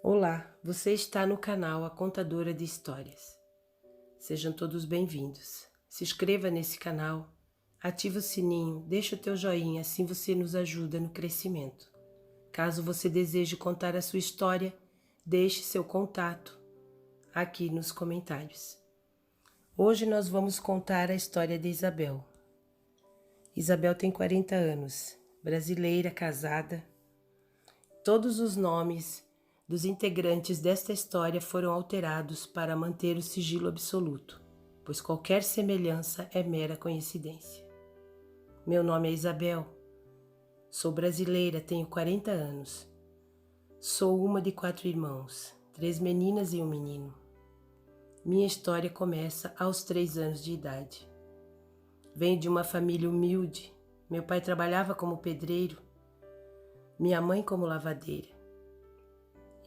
Olá, você está no canal A Contadora de Histórias. Sejam todos bem-vindos. Se inscreva nesse canal, ative o sininho, deixa o teu joinha, assim você nos ajuda no crescimento. Caso você deseje contar a sua história, deixe seu contato aqui nos comentários. Hoje nós vamos contar a história de Isabel. Isabel tem 40 anos, brasileira, casada. Todos os nomes dos integrantes desta história foram alterados para manter o sigilo absoluto, pois qualquer semelhança é mera coincidência. Meu nome é Isabel, sou brasileira, tenho 40 anos. Sou uma de 4 irmãos, 3 meninas e um menino. Minha história começa aos 3 anos de idade. Venho de uma família humilde. Meu pai trabalhava como pedreiro, minha mãe como lavadeira.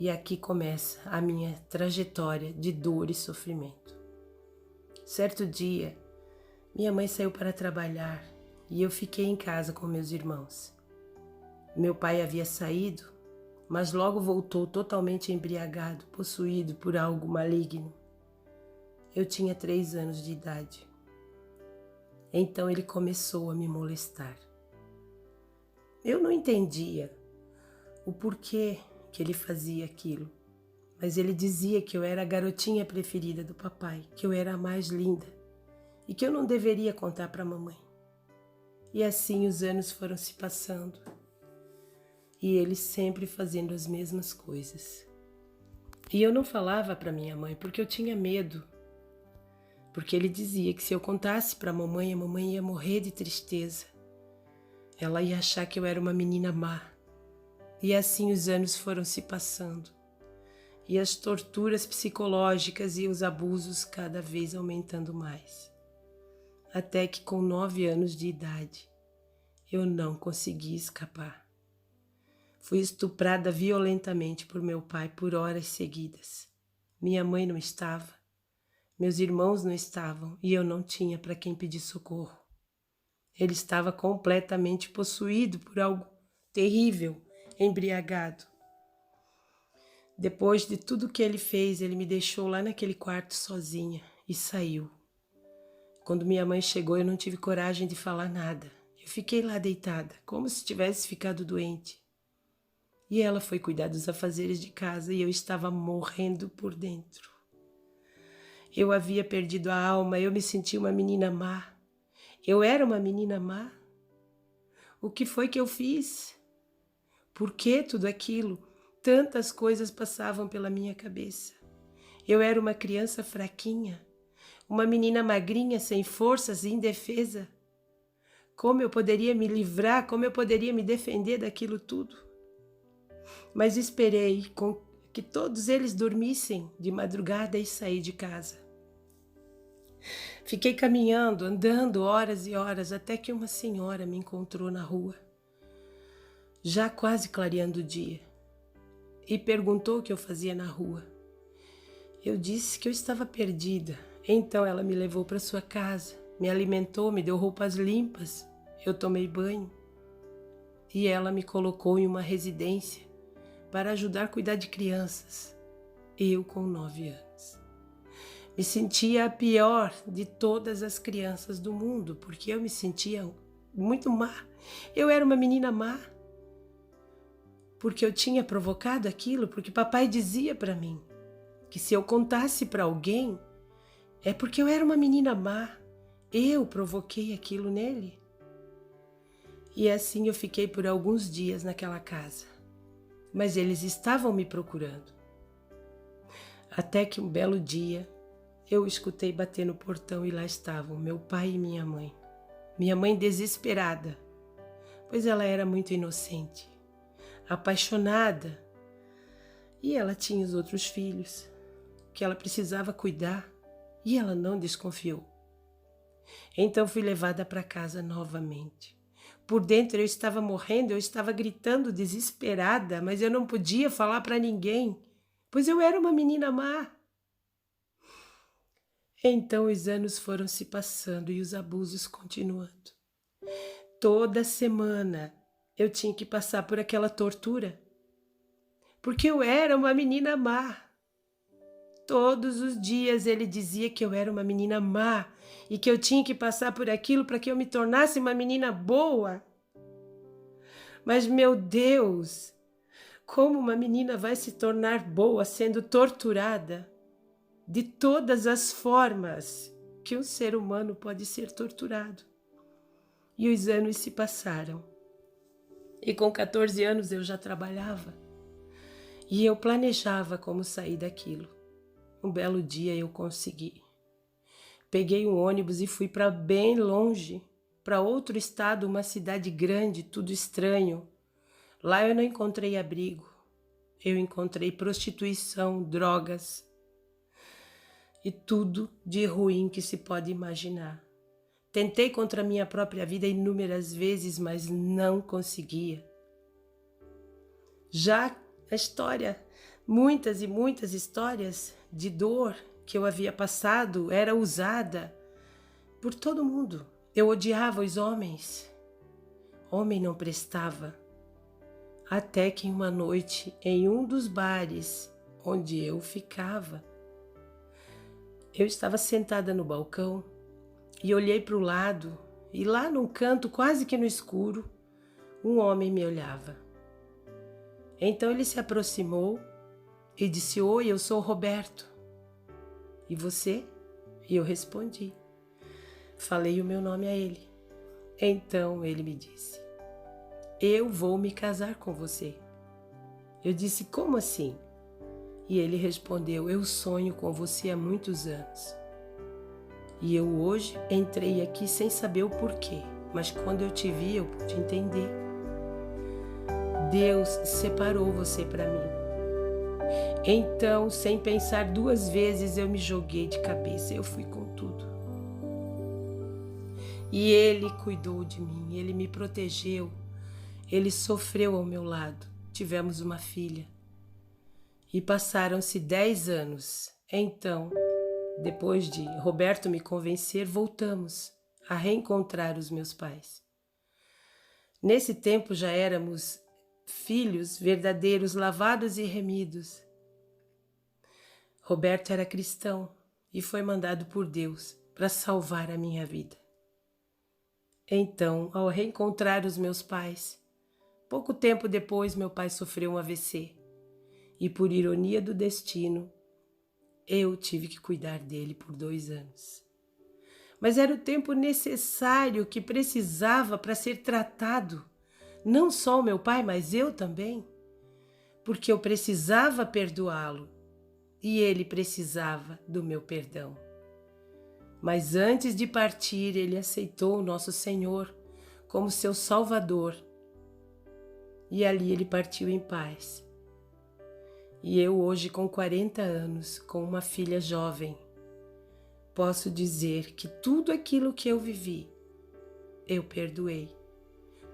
E aqui começa a minha trajetória de dor e sofrimento. Certo dia, minha mãe saiu para trabalhar e eu fiquei em casa com meus irmãos. Meu pai havia saído, mas logo voltou totalmente embriagado, possuído por algo maligno. Eu tinha 3 anos de idade. Então ele começou a me molestar. Eu não entendia o porquê que ele fazia aquilo, mas ele dizia que eu era a garotinha preferida do papai, que eu era a mais linda e que eu não deveria contar para a mamãe. E assim os anos foram se passando e ele sempre fazendo as mesmas coisas. E eu não falava para minha mãe porque eu tinha medo, porque ele dizia que se eu contasse para a mamãe ia morrer de tristeza. Ela ia achar que eu era uma menina má. E assim os anos foram se passando, e as torturas psicológicas e os abusos cada vez aumentando mais. Até que com 9 anos de idade, eu não consegui escapar. Fui estuprada violentamente por meu pai por horas seguidas. Minha mãe não estava, meus irmãos não estavam e eu não tinha para quem pedir socorro. Ele estava completamente possuído por algo terrível, embriagado. Depois de tudo que ele fez, ele me deixou lá naquele quarto sozinha e saiu. Quando minha mãe chegou, eu não tive coragem de falar nada. Eu fiquei lá deitada, como se tivesse ficado doente. E ela foi cuidar dos afazeres de casa e eu estava morrendo por dentro. Eu havia perdido a alma, eu me sentia uma menina má. Eu era uma menina má. O que foi que eu fiz? Por que tudo aquilo? Tantas coisas passavam pela minha cabeça. Eu era uma criança fraquinha, uma menina magrinha, sem forças e indefesa. Como eu poderia me livrar, como eu poderia me defender daquilo tudo? Mas esperei com que todos eles dormissem de madrugada e saí de casa. Fiquei caminhando, andando horas e horas, até que uma senhora me encontrou na rua, já quase clareando o dia, e perguntou o que eu fazia na rua. Eu disse que eu estava perdida. Então ela me levou para sua casa, me alimentou, me deu roupas limpas, eu tomei banho. E ela me colocou em uma residência para ajudar a cuidar de crianças. Eu com 9 anos. Me sentia a pior de todas as crianças do mundo, porque eu me sentia muito má. Eu era uma menina má. Porque eu tinha provocado aquilo, porque papai dizia para mim que se eu contasse para alguém, é porque eu era uma menina má. Eu provoquei aquilo nele. E assim eu fiquei por alguns dias naquela casa. Mas eles estavam me procurando. Até que um belo dia, eu escutei bater no portão e lá estavam meu pai e minha mãe. Minha mãe desesperada, pois ela era muito inocente, apaixonada. E ela tinha os outros filhos, que ela precisava cuidar, e ela não desconfiou. Então fui levada para casa novamente. Por dentro eu estava morrendo, eu estava gritando desesperada, mas eu não podia falar para ninguém, pois eu era uma menina má. Então os anos foram se passando e os abusos continuando. Toda semana eu tinha que passar por aquela tortura. porque eu era uma menina má. Todos os dias ele dizia que eu era uma menina má e que eu tinha que passar por aquilo para que eu me tornasse uma menina boa. Mas, meu Deus, como uma menina vai se tornar boa sendo torturada de todas as formas que um ser humano pode ser torturado? E os anos se passaram. E com 14 anos eu já trabalhava. E eu planejava como sair daquilo. Um belo dia eu consegui. Peguei um ônibus e fui para bem longe, para outro estado, uma cidade grande, tudo estranho. Lá eu não encontrei abrigo. Eu encontrei prostituição, drogas e tudo de ruim que se pode imaginar. Tentei contra a minha própria vida inúmeras vezes, mas não conseguia. Já a história, muitas e muitas histórias de dor que eu havia passado era usada por todo mundo. Eu odiava os homens. Homem não prestava. Até que uma noite, em um dos bares onde eu ficava, eu estava sentada no balcão e olhei para o lado e lá num canto, quase que no escuro, um homem me olhava. Então ele se aproximou e disse: "Oi, eu sou o Roberto. E você?" E eu respondi. Falei o meu nome a ele. Então ele me disse: "Eu vou me casar com você." Eu disse: "Como assim?" E ele respondeu: "Eu sonho com você há muitos anos. E eu hoje entrei aqui sem saber o porquê, mas quando eu te vi eu pude entender. Deus separou você para mim." Então, sem pensar duas vezes, eu me joguei de cabeça, eu fui com tudo. E ele cuidou de mim, ele me protegeu, ele sofreu ao meu lado. Tivemos uma filha. E passaram-se 10 anos. Então, depois de Roberto me convencer, voltamos a reencontrar os meus pais. Nesse tempo já éramos filhos verdadeiros, lavados e remidos. Roberto era cristão e foi mandado por Deus para salvar a minha vida. Então, ao reencontrar os meus pais, pouco tempo depois meu pai sofreu um AVC e, por ironia do destino, eu tive que cuidar dele por 2 anos. Mas era o tempo necessário que precisava para ser tratado, não só o meu pai, mas eu também, porque eu precisava perdoá-lo e ele precisava do meu perdão. Mas antes de partir, ele aceitou o nosso Senhor como seu Salvador e ali ele partiu em paz. E eu hoje, com 40 anos, com uma filha jovem, posso dizer que tudo aquilo que eu vivi, eu perdoei.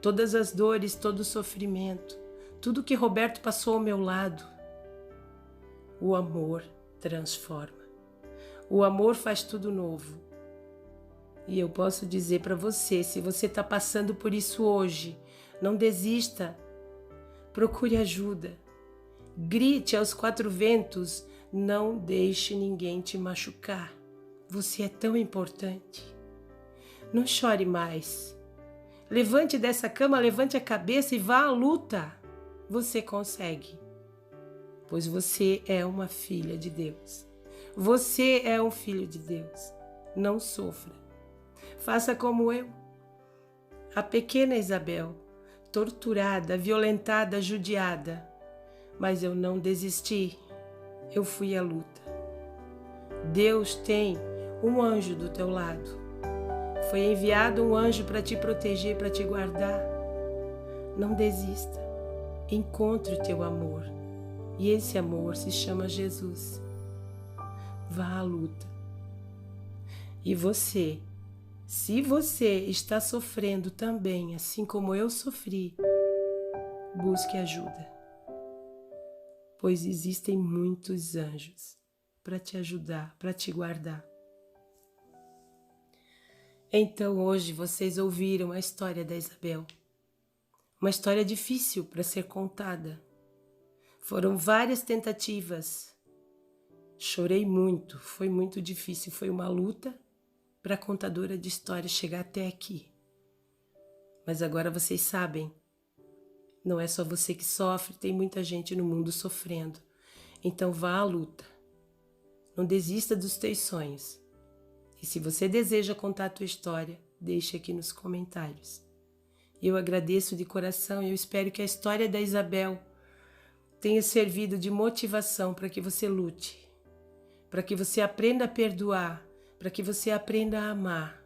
Todas as dores, todo o sofrimento, tudo que Roberto passou ao meu lado, o amor transforma. O amor faz tudo novo. E eu posso dizer para você, se você está passando por isso hoje, não desista, procure ajuda. Grite aos 4 ventos, não deixe ninguém te machucar. Você é tão importante. Não chore mais. Levante dessa cama, levante a cabeça e vá à luta. Você consegue, pois você é uma filha de Deus. Você é um filho de Deus. Não sofra. Faça como eu. A pequena Isabel, torturada, violentada, judiada. Mas eu não desisti. Eu fui à luta. Deus tem um anjo do teu lado. Foi enviado um anjo para te proteger, para te guardar. Não desista. Encontre o teu amor. E esse amor se chama Jesus. Vá à luta. E você, se você está sofrendo também, assim como eu sofri, busque ajuda. Pois existem muitos anjos para te ajudar, para te guardar. Então hoje vocês ouviram a história da Isabel. Uma história difícil para ser contada. Foram várias tentativas. Chorei muito, foi muito difícil, foi uma luta para a contadora de histórias chegar até aqui. Mas agora vocês sabem, não é só você que sofre, tem muita gente no mundo sofrendo. Então vá à luta. Não desista dos teus sonhos. E se você deseja contar a tua história, deixe aqui nos comentários. Eu agradeço de coração e eu espero que a história da Isabel tenha servido de motivação para que você lute, para que você aprenda a perdoar, para que você aprenda a amar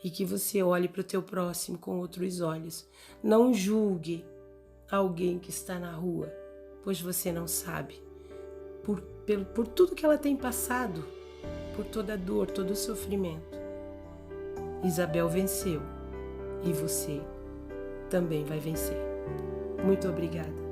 e que você olhe para o teu próximo com outros olhos. Não julgue alguém que está na rua, pois você não sabe por tudo que ela tem passado, por toda a dor, todo o sofrimento. Isabel venceu e você também vai vencer. Muito obrigada.